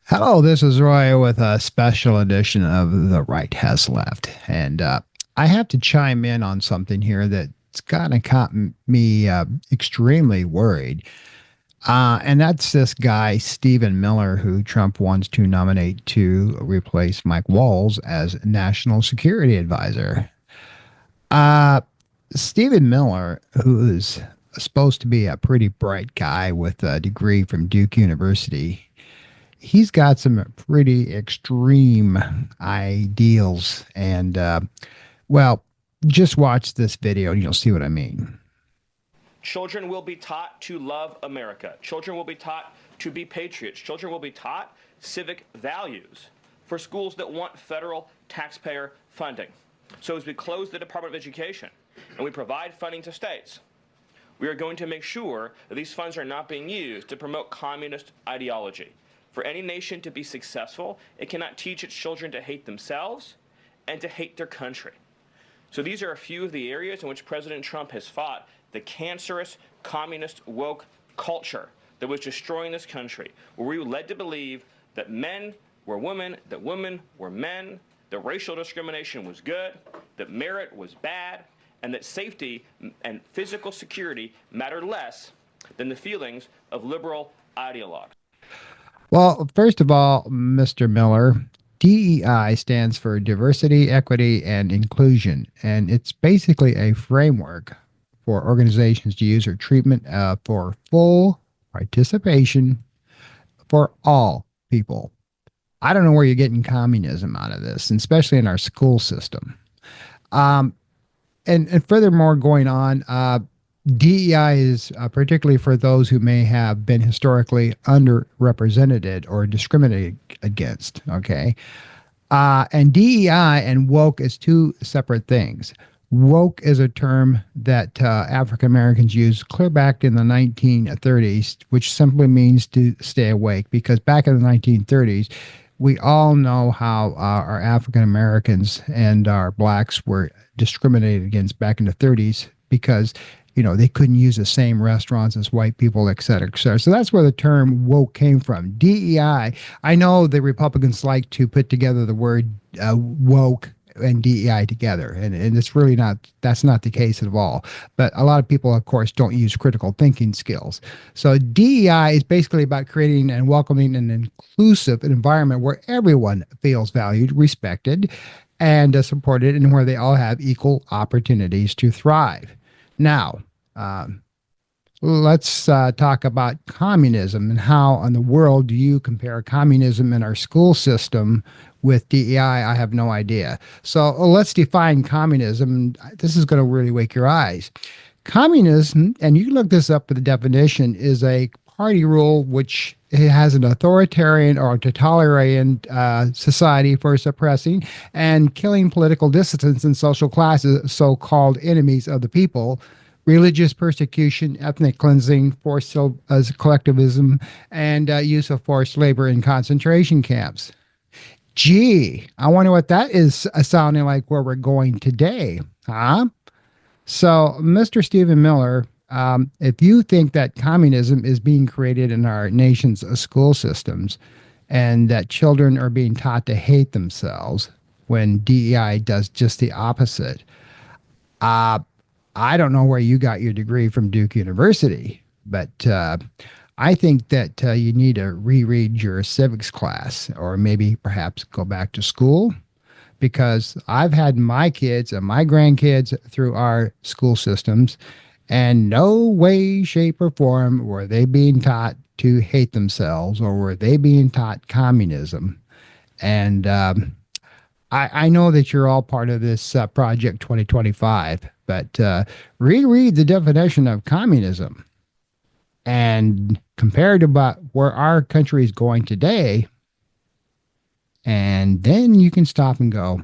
Hello, this is Roy with a special edition of The Right Has Left. And I have to chime in on something here that's kind of caught me extremely worried. And that's this guy, Stephen Miller, who Trump wants to nominate to replace Mike Walz as National Security Advisor. Uh, Stephen Miller, who is supposed to be a pretty bright guy with a degree from Duke University, he's got some pretty extreme ideals. And, well, just watch this video and you'll see what I mean. Children will be taught to love America. Children will be taught to be patriots. Children will be taught civic values for schools that want federal taxpayer funding. So as we close the Department of Education and we provide funding to states, we are going to make sure that these funds are not being used to promote communist ideology. For any nation to be successful, it cannot teach its children to hate themselves and to hate their country. So these are a few of the areas in which President Trump has fought the cancerous, communist, woke culture that was destroying this country, where we were led to believe that men were women, that women were men, that racial discrimination was good, that merit was bad, and that safety and physical security mattered less than the feelings of liberal ideologues. Well, first of all, Mr. Miller, DEI stands for Diversity, Equity, and Inclusion. And it's basically a framework for organizations to use or treatment for full participation for all people. I don't know where you're getting communism out of this, and especially in our school system. Um, and furthermore, going on, DEI is particularly for those who may have been historically underrepresented or discriminated against. Okay. And DEI and woke is two separate things. Woke is a term that African Americans used clear back in the 1930s, which simply means to stay awake, because back in the 1930s, we all know how our African Americans and our blacks were discriminated against back in the 30s because they couldn't use the same restaurants as white people, et cetera, et cetera. So that's where the term woke came from. DEI. I know the Republicans like to put together the word woke and DEI together, and it's really that's not the case at all. But a lot of people, of course, don't use critical thinking skills. So DEI is basically about creating and welcoming an inclusive environment where everyone feels valued, respected, and supported, and where they all have equal opportunities to thrive. Now, let's talk about communism and how in the world do you compare communism in our school system with DEI? I have no idea. So let's define communism. This is going to really wake your eyes. Communism, and you can look this up for the definition, is a party rule which has an authoritarian or totalitarian society for suppressing and killing political dissidents and social classes, so-called enemies of the people, religious persecution, ethnic cleansing, forced collectivism, and use of forced labor in concentration camps. Gee, I wonder what that is sounding like where we're going today, huh? So, Mr. Stephen Miller, if you think that communism is being created in our nation's school systems and that children are being taught to hate themselves when DEI does just the opposite, I don't know where you got your degree from Duke University, but I think that you need to reread your civics class or maybe perhaps go back to school, because I've had my kids and my grandkids through our school systems, and no way, shape, or form were they being taught to hate themselves or were they being taught communism. And I know that you're all part of this Project 2025, but reread the definition of communism and compare to about where our country is going today, and then you can stop and go,